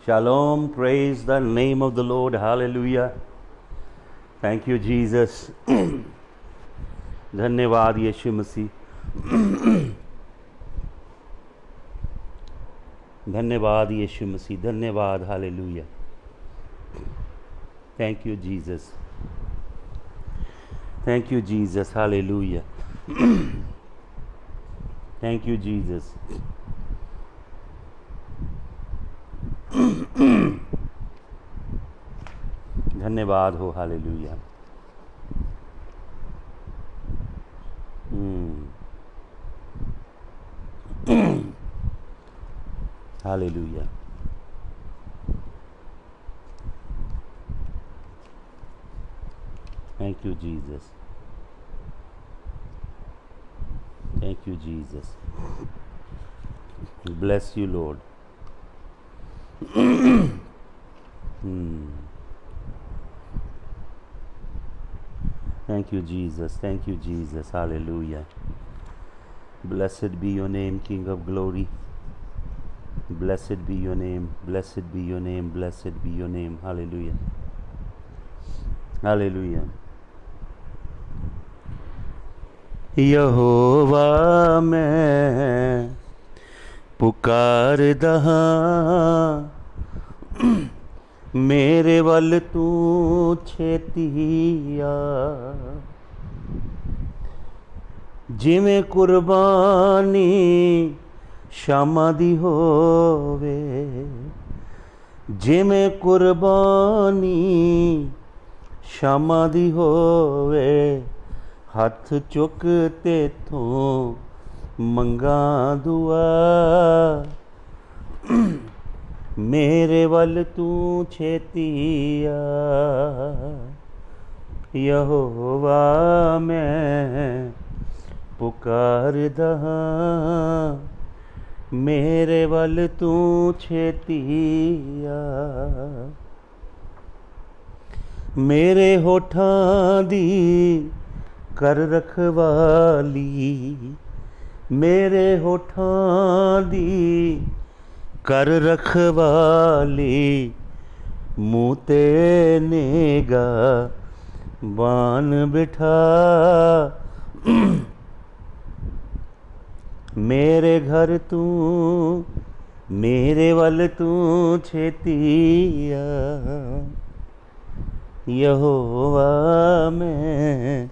Shalom, praise the name of the Lord. Hallelujah. Thank you, Jesus. धन्यवाद यीशु मसीह. धन्यवाद यीशु मसीह. धन्यवाद. Hallelujah. Thank you, Jesus. Thank you, Jesus. Hallelujah. Thank you, Jesus. धन्यवाद हो. Hallelujah. Hallelujah. Thank you, Jesus. Thank you, Jesus. Bless you, Lord. Thank you, Jesus. Thank you, Jesus. Hallelujah. Blessed be your name, King of glory. Blessed be your name. Blessed be your name. Blessed be your name. Hallelujah. Hallelujah. यहोवा मैं पुकारदा हां, मेरे वल तू छेती आ. जिवें कुर्बानी शामां दी होवे, जिवें कुर्बानी शामां दी होवे, हथ चुक तेथों मंगा दुआ. मेरे वल तू छेती आ. यहोवा मैं पुकारदा हां, मेरे वल तू छेती आ. मेरे होठां दी कर रखवाली, मेरे होठां दी कर रखवाली, मुँह ते नेगा बान बिठा. मेरे घर तू, मेरे वल तू छेती आ. यहोवा मैं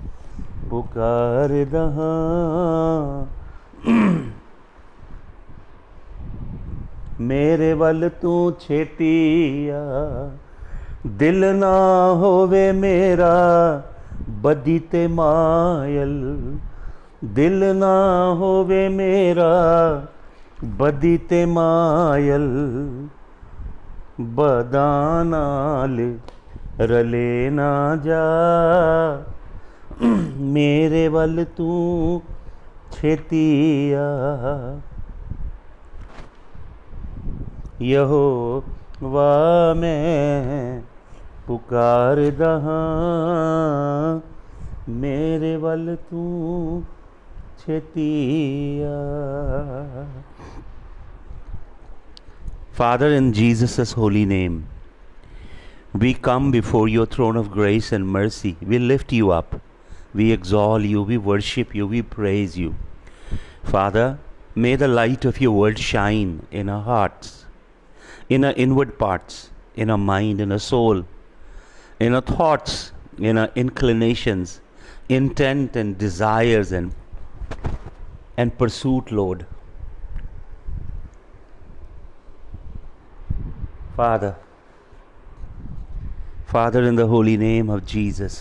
पुकारदा हां, मेरे वल तू छेती आ. दिल ना होवे मेरा बदी ते मायल, दिल ना होवे मेरा बदी ते मायल. बदा नाल रले ना जा, मेरे वल तू छेती आ. यहोवा मैं पुकारदा हां, मेरे वल तू छेती आ. Father, in Jesus' holy name, we come before your throne of grace and mercy. We lift you up. We exalt you. We worship you. We praise you. Father, may the light of your word shine in our hearts, in our inward parts, in our mind, in our soul, in our thoughts, in our inclinations, intent and desires and pursuit, Lord. Father, in the holy name of Jesus,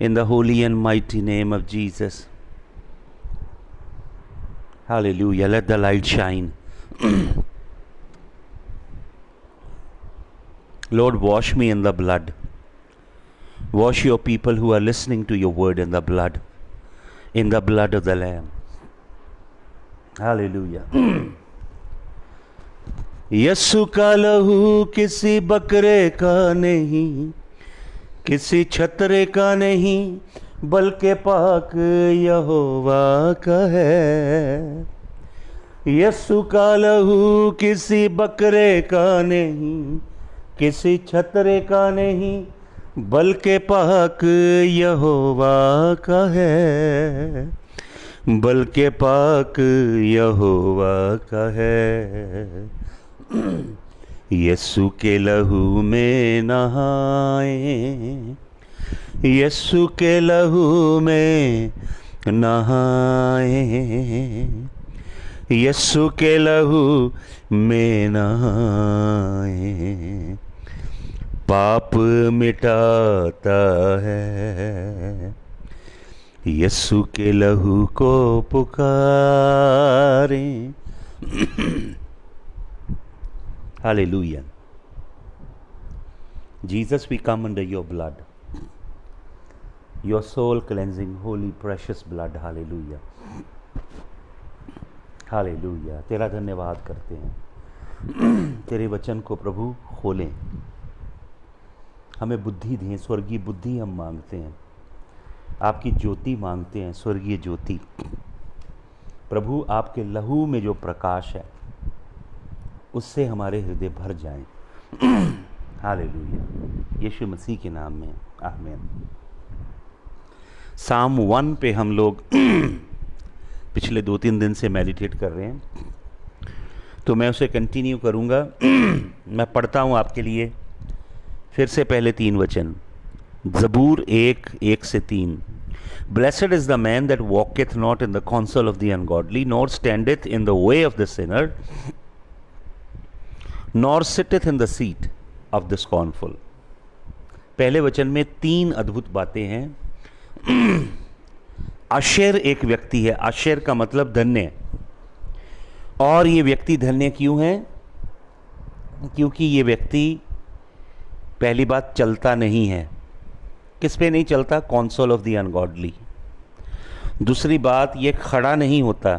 in the holy and mighty name of Jesus, hallelujah, let the light shine. Lord, wash me in the blood. Wash your people who are listening to your word in the blood of the Lamb. Hallelujah. Yesu का लहू किसी बकरे का नहीं, किसी छतरे का नहीं, बल्कि पाक यहोवा का है. यीशु का लहू किसी बकरे का नहीं, किसी छतरे का नहीं, बल्कि पाक यहोवा का है, बल्कि पाक यहोवा का है। यीशु के लहू में नहाए, यीशु के लहू में नहाए, यीशु के लहू में नहाए, पाप मिटाता है। यीशु के लहू को पुकारें। Hallelujah. Jesus, we come under your blood, your soul cleansing, holy, precious blood. Hallelujah. Hallelujah. तेरा धन्यवाद करते हैं। तेरे वचन को प्रभु खोलें, हमें बुद्धि दें, स्वर्गीय बुद्धि हम मांगते हैं, आपकी ज्योति मांगते हैं, स्वर्गीय ज्योति। प्रभु आपके लहू में जो प्रकाश है उससे हमारे हृदय भर जाएं। हालेलुया। यीशु मसीह के नाम में आमीन। साम 1 पे हम लोग पिछले 2-3 दिन से मेडिटेट कर रहे हैं, तो मैं उसे कंटिन्यू करूंगा। मैं पढ़ता हूं आपके लिए फिर से पहले 3 वचन। ज़बूर 1:1-3। Blessed is the man that walketh not in the counsel of the ungodly, nor standeth in the way of the sinner, nor sitteth in the seat of the scornful। पहले वचन में 3 अद्भुत बातें हैं। आशेर एक व्यक्ति है, आशेर का मतलब धन्य, और ये व्यक्ति धन्य क्यों है? क्योंकि ये व्यक्ति पहली बात चलता नहीं है, किस पे नहीं चलता? Council of the ungodly. दूसरी बात, ये खड़ा नहीं होता,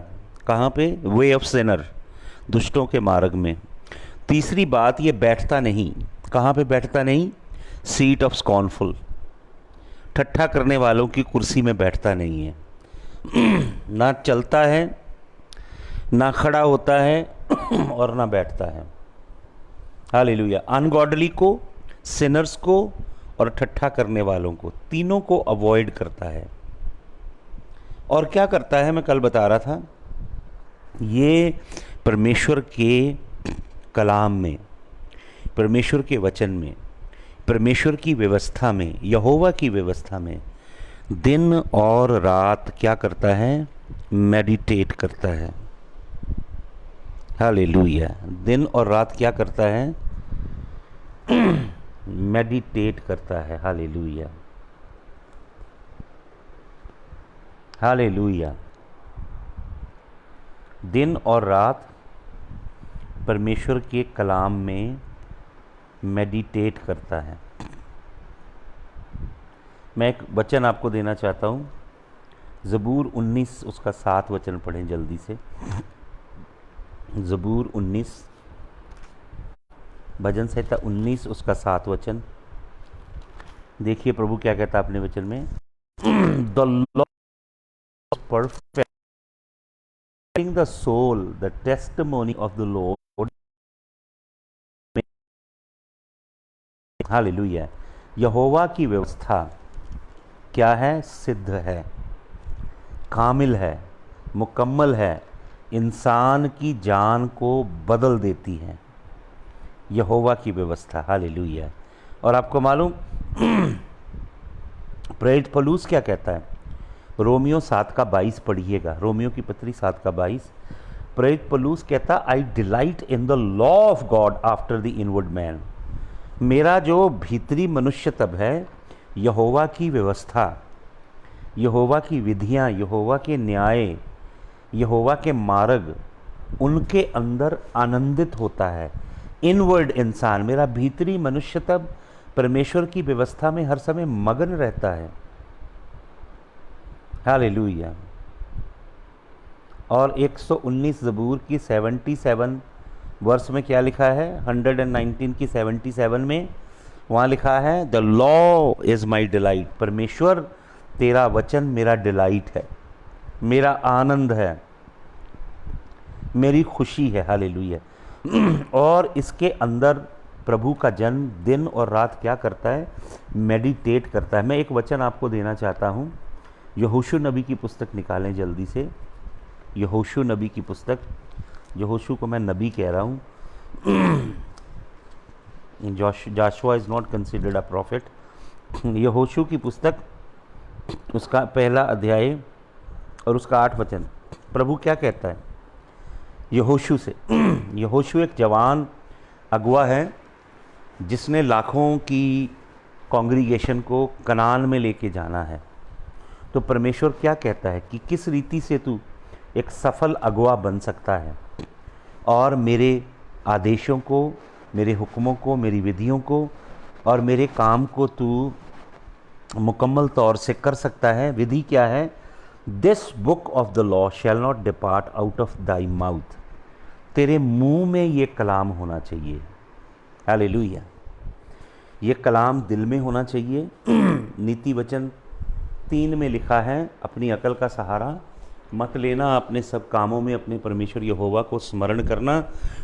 कहाँ पे? वे ऑफ सिनर, दुष्टों के मार्ग में। तीसरी बात, ये बैठता नहीं, कहाँ पे बैठता नहीं? सीट ऑफ स्कॉर्नफुल, ठट्ठा करने वालों की कुर्सी में बैठता नहीं है। ना चलता है, ना खड़ा होता है और ना बैठता है। हालेलुया। अनगॉडली को, सिनर्स को और ठट्ठा करने वालों को, तीनों को अवॉइड करता है। और क्या करता है? मैं कल बता रहा था, ये परमेश्वर के कलाम में, परमेश्वर के वचन में, परमेश्वर की व्यवस्था में, यहोवा की व्यवस्था में दिन और रात क्या करता है? मेडिटेट करता है। हालेलुया। दिन और रात क्या करता है? मेडिटेट करता है। Hallelujah, hallelujah. दिन और रात परमेश्वर के कलाम में मेडिटेट करता है। मैं एक वचन आपको देना चाहता हूँ। ज़बूर 19 उसका 7 वचन पढ़ें जल्दी से। ज़बूर 19, भजन संहिता 19 उसका 7 वचन। देखिए प्रभु क्या कहता है अपने वचन में। The Lord perfect the soul, the testimony of the Lord. Hallelujah. यहोवा की व्यवस्था क्या है? सिद्ध है, कामिल है, मुकम्मल है, इंसान की जान को बदल देती है यहोवा की व्यवस्था। हालेलुया। और आपको मालूम प्रेरित पौलुस क्या कहता है? रोमियो 7:22 पढ़िएगा, रोमियो की पत्री 7:22। प्रेरित पौलुस कहता, I delight in the law of God after the inward man. मेरा जो भीतरी मनुष्य तब है, यहोवा की व्यवस्था, यहोवा की विधियाँ, यहोवा के न्याय, यहोवा के मार्ग, उनके अंदर आनंदित होता है। इनवर्ड इंसान, मेरा भीतरी मनुष्य तब परमेश्वर की व्यवस्था में हर समय मगन रहता है। हालेलुया। और 119 ज़बूर की 77 वर्ष में क्या लिखा है? 119 की 77 में वहाँ लिखा है, the law is my delight. परमेश्वर तेरा वचन मेरा डिलाइट है, मेरा आनंद है। मेरी खुशी है, हालेलुया। और इसके अंदर प्रभु का जन्म दिन और रात क्या करता है? मेडिटेट करता है। मैं एक वचन आपको देना चाहता हूँ। यहोशू नबी की पुस्तक निकालें जल्दी से। यहोशू नबी की पुस्तक, यहोशू को मैं नबी कह रहा हूँ। Joshua is not considered a prophet. यहोशू की पुस्तक, उसका पहला अध्याय और उसका 8 वचन। प्रभु क्या कहता है यहोशू से? यहोशू एक जवान अगुआ है जिसने लाखों की कॉन्ग्रीगेशन को कनान में लेके जाना है। तो परमेश्वर क्या कहता है कि किस रीति से तू एक सफल अगुआ बन सकता है और मेरे आदेशों को, मेरे हुक्मों को, मेरी विधियों को और मेरे काम को तू मुकम्मल तौर से कर सकता है। विधि क्या है? This book of the law shall not depart out of thy mouth. तेरे मुंह में ये कलाम होना चाहिए। हालेलुया। ये कलाम दिल में होना चाहिए। नीति वचन 3 में लिखा है, अपनी अकल का सहारा मत लेना, अपने सब कामों में अपने परमेश्वर यहोवा को स्मरण करना,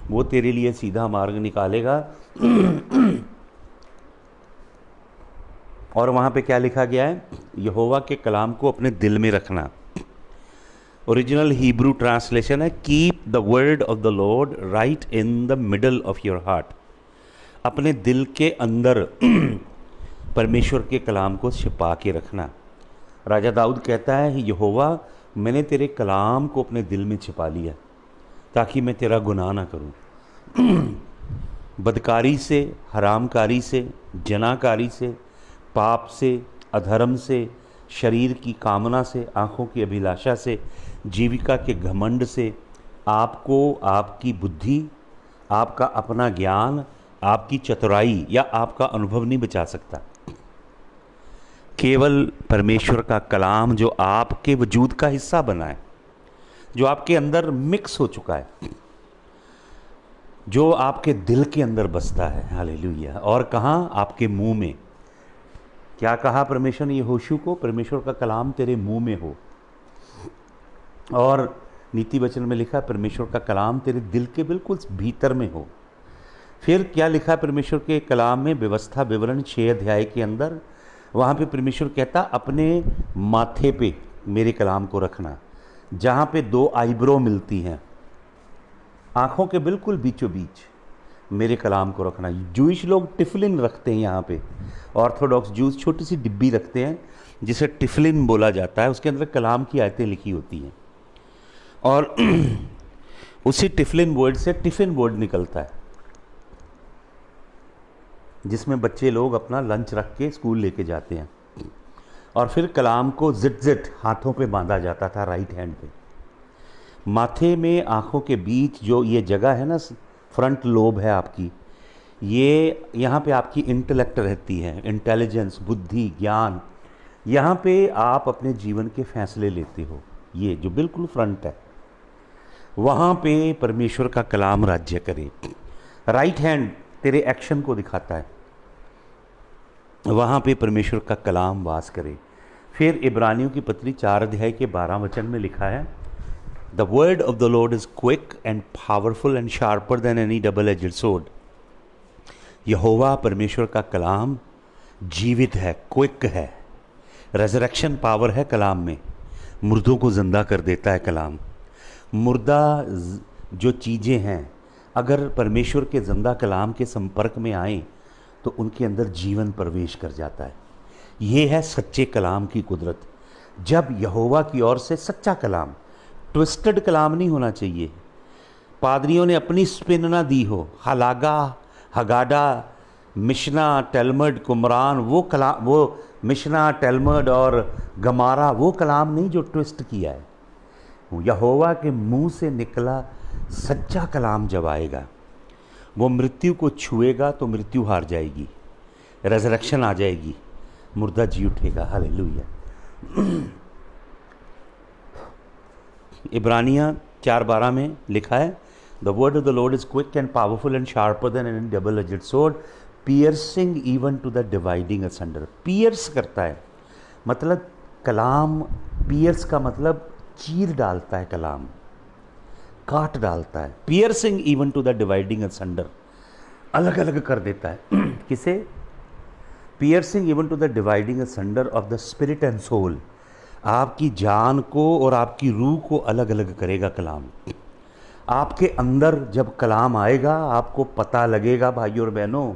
वो तेरे लिए सीधा मार्ग निकालेगा। और वहाँ पे क्या लिखा गया है? यहोवा के कलाम को अपने दिल में रखना। ओरिजिनल हिब्रू ट्रांसलेशन है, keep the word of the Lord right in the middle of your heart. अपने दिल के अंदर परमेश्वर के कलाम को छिपा के रखना। राजा दाऊद कहता है, यहोवा मैंने तेरे कलाम को अपने दिल में छिपा लिया ताकि मैं तेरा गुनाह ना करूं। बदकारी से, हरामकारी से, जनाकारी से, पाप से, अधर्म से, शरीर की कामना से, आँखों की अभिलाषा से, जीविका के घमंड से आपको आपकी बुद्धि, आपका अपना ज्ञान, आपकी चतुराई या आपका अनुभव नहीं बचा सकता। केवल परमेश्वर का कलाम जो आपके वजूद का हिस्सा बना है, जो आपके अंदर मिक्स हो चुका है, जो आपके दिल के अंदर बसता है। हालेलुया। और कहाँ? आपके मुंह में। क्या कहा परमेश्वर ने यहोशू को? परमेश्वर का कलाम तेरे मुंह में हो। और नीति वचन में लिखा, परमेश्वर का कलाम तेरे दिल के बिल्कुल भीतर में हो। फिर क्या लिखा परमेश्वर के कलाम में? व्यवस्था विवरण 6 अध्याय के अंदर, वहाँ पे परमेश्वर कहता, अपने माथे पे मेरे कलाम को रखना, जहाँ पे 2 आईब्रो मिलती हैं, आँखों के बिल्कुल बीचों बीच मेरे कलाम को रखना। जूइश लोग टिफलिन रखते हैं यहाँ पे। ऑर्थोडॉक्स जूस छोटी सी डिब्बी रखते हैं जिसे टिफलिन बोला जाता है, उसके अंदर कलाम की आयतें लिखी होती हैं। और उसी टिफलिन बोर्ड से टिफ़िन बोर्ड निकलता है जिसमें बच्चे लोग अपना लंच रख के स्कूल लेके जाते हैं। और फिर कलाम को जिट हाथों पे बांधा जाता था, राइट हैंड पे। माथे में आँखों के बीच जो ये जगह है ना, फ्रंट लोब है आपकी, ये यहाँ पे आपकी इंटेलेक्ट रहती है, इंटेलिजेंस, बुद्धि, ज्ञान। यहाँ पे आप अपने जीवन के फैसले लेते हो। ये जो बिल्कुल फ्रंट है, वहाँ पे परमेश्वर का कलाम राज्य करे। राइट हैंड तेरे एक्शन को दिखाता है, वहाँ पे परमेश्वर का कलाम वास करे। फिर इब्रानियों की पत्री 4 अध्याय के 12 वचन में लिखा है, the word of the Lord is quick and powerful and sharper than any double edged sword. यहोवा परमेश्वर का कलाम जीवित है, क्विक है, रेजरेक्शन पावर है कलाम में। मुर्दों को जिंदा कर देता है कलाम। मुर्दा जो चीज़ें हैं, अगर परमेश्वर के जिंदा कलाम के संपर्क में आए तो उनके अंदर जीवन प्रवेश कर जाता है। ये है सच्चे कलाम की कुदरत। जब यहोवा की ओर से सच्चा कलाम, ट्विस्टेड कलाम नहीं होना चाहिए। पादरियों ने अपनी स्पिन ना दी हो, हलागा, हगाडा, मिशना, टेलमड, कुमरान, वो कलाम, वो मिशना, टेलमड और गमारा, वो कलाम नहीं जो ट्विस्ट किया है। यहोवा के मुंह से निकला सच्चा कलाम जब आएगा, वो मृत्यु को छुएगा तो मृत्यु हार जाएगी, रेजरेक्शन आ जाएगी, मुर्दा जी उठेगा। हालेलुया। इब्रानियाँ 4:12 में लिखा है, the word of the Lord is quick and powerful and sharper than any double edged sword, piercing even to the dividing asunder. Pierce करता है, मतलब कलाम, पियर्स का मतलब चीर डालता है कलाम। काट डालता है, piercing even to the dividing asunder, अलग अलग कर देता है। किसे? Piercing even to the dividing asunder of the spirit and soul, आपकी जान को और आपकी रूह को अलग अलग करेगा कलाम। आपके अंदर जब कलाम आएगा आपको पता लगेगा भाइयों और बहनों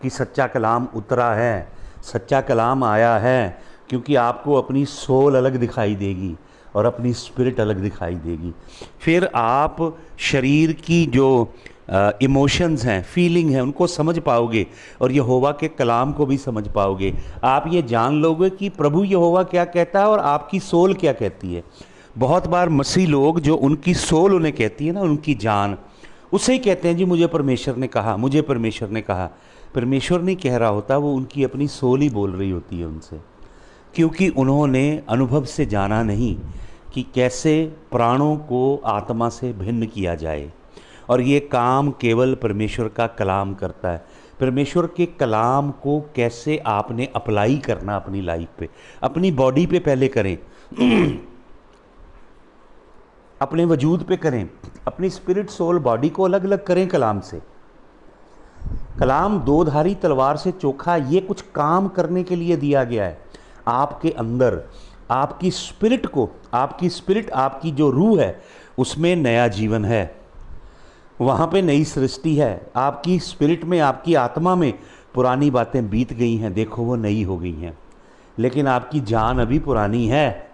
कि सच्चा कलाम उतरा है, सच्चा कलाम आया है, क्योंकि आपको अपनी सोल अलग दिखाई देगी और अपनी स्पिरिट अलग दिखाई देगी। फिर आप शरीर की जो इमोशंस हैं, फीलिंग हैं, उनको समझ पाओगे और यहोवा के कलाम को भी समझ पाओगे। आप ये जान लोगे कि प्रभु यहोवा क्या कहता है और आपकी सोल क्या कहती है। बहुत बार मसीह लोग, जो उनकी सोल उन्हें कहती है ना, उनकी जान, उसे ही कहते हैं जी मुझे परमेश्वर ने कहा, मुझे परमेश्वर ने कहा। परमेश्वर नहीं कह रहा होता, वो उनकी अपनी सोल ही बोल रही होती है उनसे, क्योंकि उन्होंने अनुभव से जाना नहीं कि कैसे प्राणों को आत्मा से भिन्न किया जाए। और ये काम केवल परमेश्वर का कलाम करता है। परमेश्वर के कलाम को कैसे आपने अप्लाई करना अपनी लाइफ पे, अपनी बॉडी पे पहले करें, अपने वजूद पे करें, अपनी स्पिरिट सोल बॉडी को अलग अलग करें कलाम से। कलाम दो धारी तलवार से चोखा, ये कुछ काम करने के लिए दिया गया है। आपके अंदर आपकी स्पिरिट को, आपकी स्पिरिट, आपकी जो रूह है उसमें नया जीवन है, वहाँ पे नई सृष्टि है। आपकी स्पिरिट में, आपकी आत्मा में पुरानी बातें बीत गई हैं, देखो वो नई हो गई हैं। लेकिन आपकी जान अभी पुरानी है।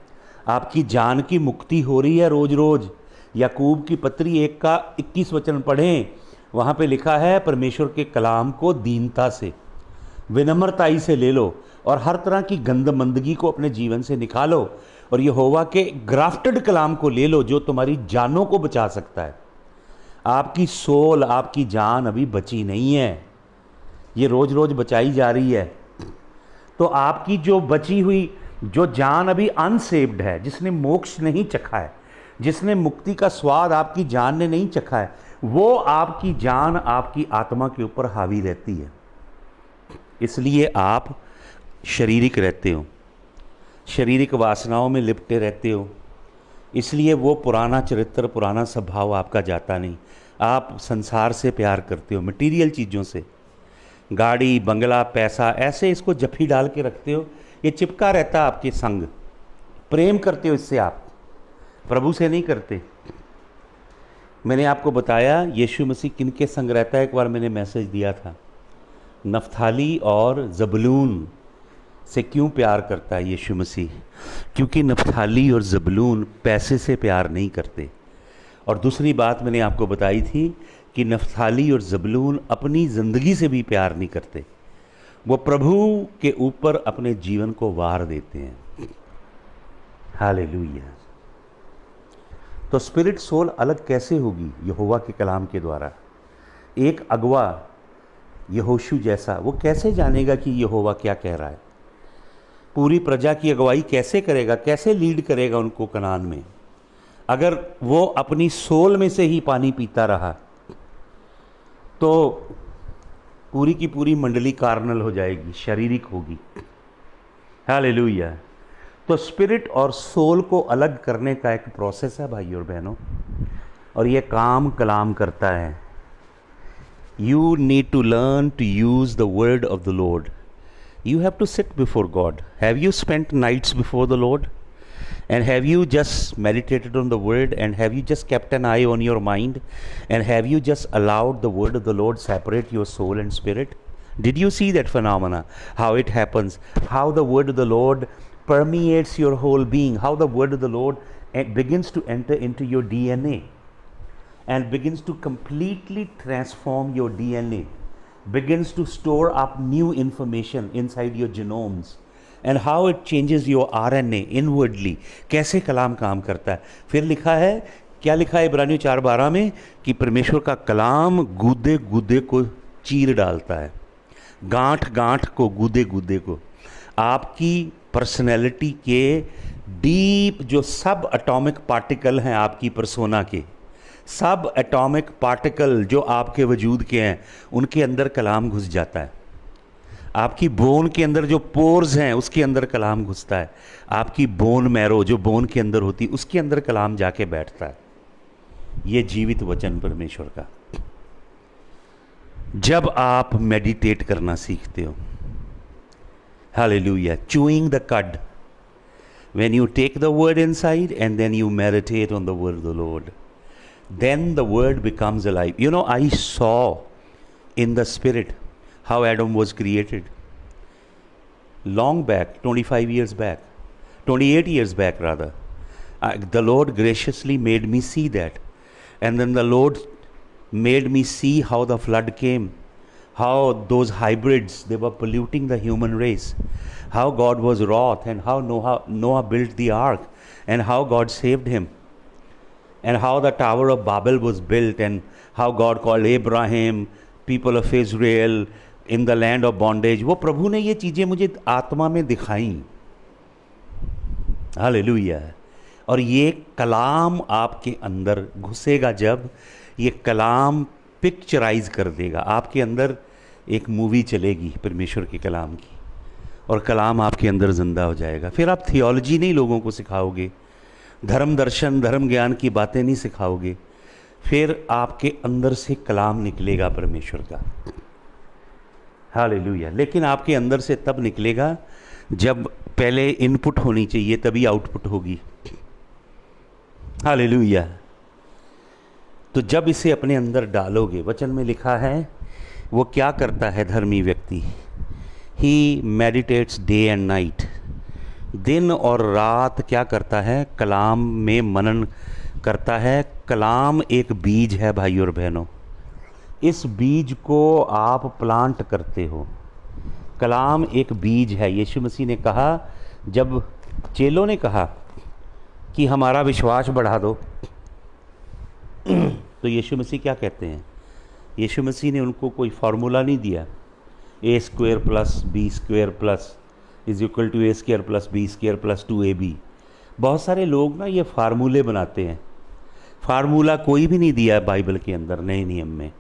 आपकी जान की मुक्ति हो रही है रोज रोज। याकूब की पत्री 1 का 21 वचन पढ़ें, वहाँ पे लिखा है परमेश्वर के कलाम को दीनता से, विनम्रताई से ले लो और हर तरह की गंदमंदगी को अपने जीवन से निकालो और यहोवा के ग्राफ्टेड कलाम को ले लो जो तुम्हारी जानों को बचा सकता है। आपकी सोल, आपकी जान अभी बची नहीं है, ये रोज रोज बचाई जा रही है। तो आपकी जो बची हुई जो जान अभी अनसेव्ड है, जिसने मोक्ष नहीं चखा है, जिसने मुक्ति का स्वाद आपकी जान ने नहीं चखा है, वो आपकी जान आपकी आत्मा के ऊपर हावी रहती है। इसलिए आप शारीरिक रहते हो, शारीरिक वासनाओं में लिपटे रहते हो। इसलिए वो पुराना चरित्र, पुराना स्वभाव आपका जाता नहीं। आप संसार से प्यार करते हो, मटीरियल चीज़ों से, गाड़ी, बंगला, पैसा, ऐसे इसको जफ्फी डाल के रखते हो, ये चिपका रहता है आपके संग। प्रेम करते हो इससे, आप प्रभु से नहीं करते। मैंने आपको बताया यीशु मसीह किन के संग रहता है, एक बार मैंने मैसेज दिया था। नफ्ताली और ज़बूलून से क्यों प्यार करता है यीशु मसीह? क्योंकि नफ्ताली और ज़बूलून पैसे से प्यार नहीं करते। और दूसरी बात मैंने आपको बताई थी कि नफ्ताली और ज़बूलून अपनी ज़िंदगी से भी प्यार नहीं करते, वो प्रभु के ऊपर अपने जीवन को वार देते हैं। हालेलुया। तो स्पिरिट सोल अलग कैसे होगी? यहोवा के कलाम के द्वारा। एक अगवा यहोशू जैसा, वो कैसे जानेगा कि यहोवा क्या कह रहा है? पूरी प्रजा की अगुवाई कैसे करेगा, कैसे लीड करेगा उनको कनान में, अगर वो अपनी सोल में से ही पानी पीता रहा? तो पूरी की पूरी मंडली कार्नल हो जाएगी, शारीरिक होगी। हालेलुया। तो स्पिरिट और सोल को अलग करने का एक प्रोसेस है भाइयों और बहनों, और ये काम कलाम करता है। You need to learn to use the word of the Lord. You have to sit before God. Have you spent nights before the Lord? And have you just meditated on the word? And have you just kept an eye on your mind? And have you just allowed the word of the Lord separate your soul and spirit? Did you see that phenomena? How it happens? How the word of the Lord permeates your whole being? How the word of the Lord begins to enter into your DNA and begins to completely transform your DNA, begins to store up new information inside your genomes, and how it changes your RNA inwardly. कैसे कलाम काम करता है? फिर लिखा है, क्या लिखा है इब्रानियों 4:12 में, कि परमेश्वर का कलाम गूदे गूदे को चीर डालता है, गांठ गांठ को, गूदे गूदे को। आपकी पर्सनैलिटी के डीप जो सब एटॉमिक पार्टिकल हैं, आपकी पर्सोना के सब एटॉमिक पार्टिकल जो आपके वजूद के हैं, उनके अंदर कलाम घुस जाता है। आपकी बोन के अंदर जो पोर्स हैं उसके अंदर कलाम घुसता है। आपकी बोन मैरो जो बोन के अंदर होती है उसके अंदर कलाम जाके बैठता है। ये जीवित वचन परमेश्वर का। जब आप मेडिटेट करना सीखते हो, hallelujah, chewing the cud, when you take the word inside and then you meditate on the word of the Lord, then the word becomes alive. You know, I saw in the spirit how Adam was created long back, 25 years back, 28 years back rather. The Lord graciously made me see that. And then the Lord made me see how the flood came, how those hybrids, they were polluting the human race, how God was wroth, and how Noah built the ark, and how God saved him, and how the Tower of Babel was built, and how God called Abraham, people of Israel, in the land of bondage. वो प्रभु ने ये चीज़ें मुझे आत्मा में दिखाई, hallelujah. और ये कलाम आपके अंदर घुसेगा, जब ये कलाम पिक्चराइज कर देगा, आपके अंदर एक मूवी चलेगी परमेश्वर के कलाम की, और कलाम आपके अंदर ज़िंदा हो जाएगा। फिर आप थियोलॉजी नहीं लोगों को सिखाओगे, धर्म दर्शन धर्म ज्ञान की बातें नहीं सिखाओगे, फिर आपके अंदर से कलाम निकलेगा परमेश्वर का, हालेलुया। लेकिन आपके अंदर से तब निकलेगा जब पहले इनपुट होनी चाहिए, तभी आउटपुट होगी, हालेलुया। तो जब इसे अपने अंदर डालोगे, वचन में लिखा है वो क्या करता है धर्मी व्यक्ति, ही मेडिटेट्स डे एंड नाइट, दिन और रात क्या करता है, कलाम में मनन करता है। कलाम एक बीज है भाई और बहनों, इस बीज को आप प्लांट करते हो। कलाम एक बीज है। यीशु मसीह ने कहा, जब चेलों ने कहा कि हमारा विश्वास बढ़ा दो, तो यीशु मसीह क्या कहते हैं, यीशु मसीह ने उनको कोई फार्मूला नहीं दिया, a² + b² = a² + b² + 2ab। बहुत सारे लोग ना ये फार्मूले बनाते हैं, फार्मूला कोई भी नहीं दिया है बाइबल के अंदर। नए नियम में,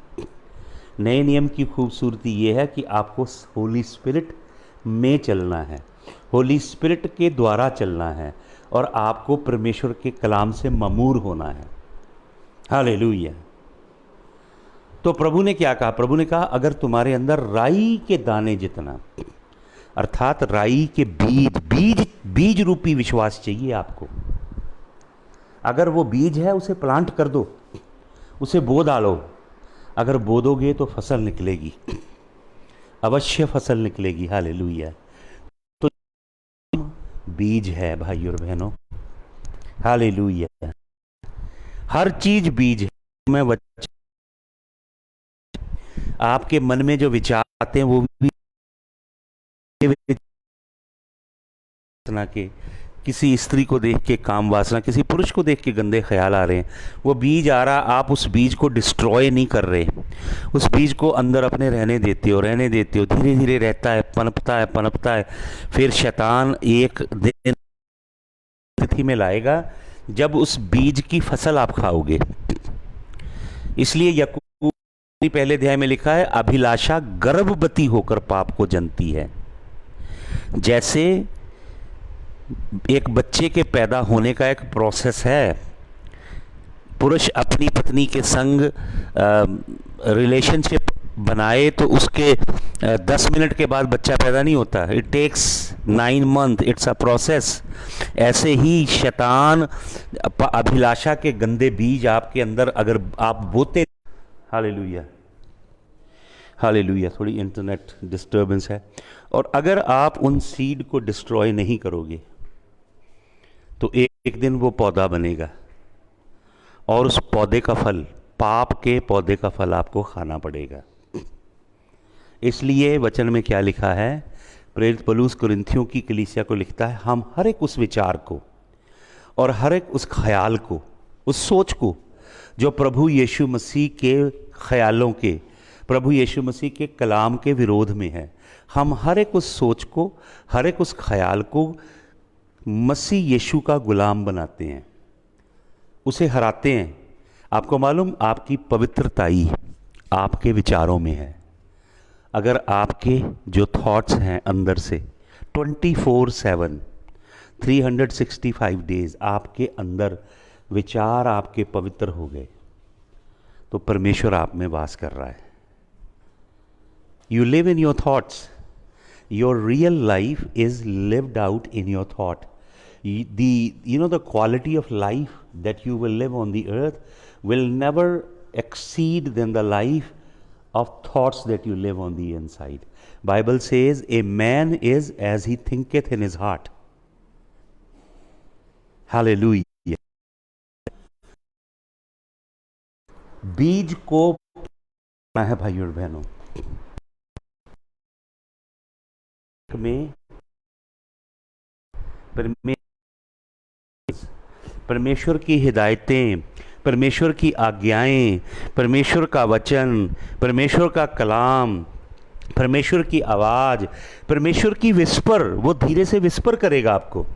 नए नियम की खूबसूरती ये है कि आपको होली स्पिरिट में चलना है, होली स्पिरिट के द्वारा चलना है, और आपको परमेश्वर के कलाम से ममूर होना है, हालेलुया। तो प्रभु ने क्या कहा, प्रभु ने कहा अगर तुम्हारे अंदर राई के दाने जितना, अर्थात राई के बीज रूपी विश्वास चाहिए आपको। अगर वो बीज है उसे प्लांट कर दो, उसे बो डालो। अगर बो दोगे तो फसल निकलेगी, अवश्य फसल निकलेगी, हालेलुया। तो बीज है भाई और बहनों, हालेलुया। हर चीज बीज है। मैं आपके मन में जो विचार आते हैं वो भी के, किसी स्त्री को देख के काम वासना, किसी पुरुष को देख के गंदे ख्याल आ रहे हैं, वो बीज आ रहा, आप उस बीज को डिस्ट्रॉय नहीं कर रहे, उस बीज को अंदर अपने रहने देते हो, धीरे धीरे रहता है, पनपता है। फिर शैतान एक दिन स्थिति में लाएगा जब उस बीज की फसल आप खाओगे। इसलिए याकूब पहले अध्याय में लिखा है, अभिलाषा गर्भवती होकर पाप को जनती है। जैसे एक बच्चे के पैदा होने का एक प्रोसेस है, पुरुष अपनी पत्नी के संग रिलेशनशिप बनाए तो उसके 10 मिनट के बाद बच्चा पैदा नहीं होता, it takes 9 month, it's a process. ऐसे ही शैतान अभिलाषा के गंदे बीज आपके अंदर अगर आप बोते, हालेलुया हालेलुया, थोड़ी इंटरनेट डिस्टर्बेंस है, और अगर आप उन सीड को डिस्ट्रॉय नहीं करोगे तो एक दिन वो पौधा बनेगा, और उस पौधे का फल, पाप के पौधे का फल आपको खाना पड़ेगा। इसलिए वचन में क्या लिखा है, प्रेरित पौलुस कुरिन्थियों की कलीसिया को लिखता है, हम हर एक उस विचार को और हर एक उस ख्याल को, उस सोच को जो प्रभु यीशु मसीह के ख्यालों के, प्रभु यीशु मसीह के कलाम के विरोध में है, हम हर एक उस सोच को, हर एक उस ख्याल को मसीह यीशु का गुलाम बनाते हैं, उसे हराते हैं। आपको मालूम, आपकी पवित्रताई आपके विचारों में है। अगर आपके जो थॉट्स हैं अंदर से 24/7 365 डेज आपके अंदर विचार आपके पवित्र हो गए, तो परमेश्वर आप में वास कर रहा है. You live in your thoughts. Your real life is lived out in your thought. The quality of life that you will live on the earth will never exceed than the life of thoughts that you live on the inside. Bible says a man is as he thinketh in his heart. Hallelujah. बीज को बोना है भाइयों और बहनों में परमेश्वर की हिदायतें, परमेश्वर की आज्ञाएं, परमेश्वर का वचन, परमेश्वर का कलाम, परमेश्वर की आवाज, परमेश्वर की विस्पर, वो धीरे से विस्पर करेगा आपको.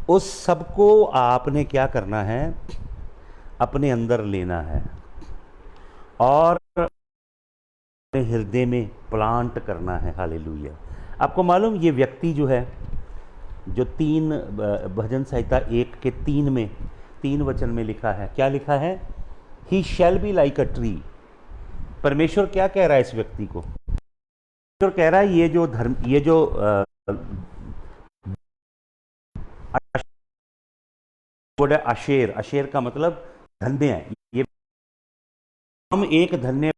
उस सबको आपने क्या करना है, अपने अंदर लेना है और अपने हृदय में प्लांट करना है. हालेलुया. आपको मालूम ये व्यक्ति जो है, जो 3 भजन संहिता 1 के 3 में 3 वचन में लिखा है, क्या लिखा है? He shall be like a tree. परमेश्वर क्या कह रहा है इस व्यक्ति को? परमेश्वर कह रहा है ये जो आशेर, आशेर का मतलब धन्य है. ये हम एक धन्य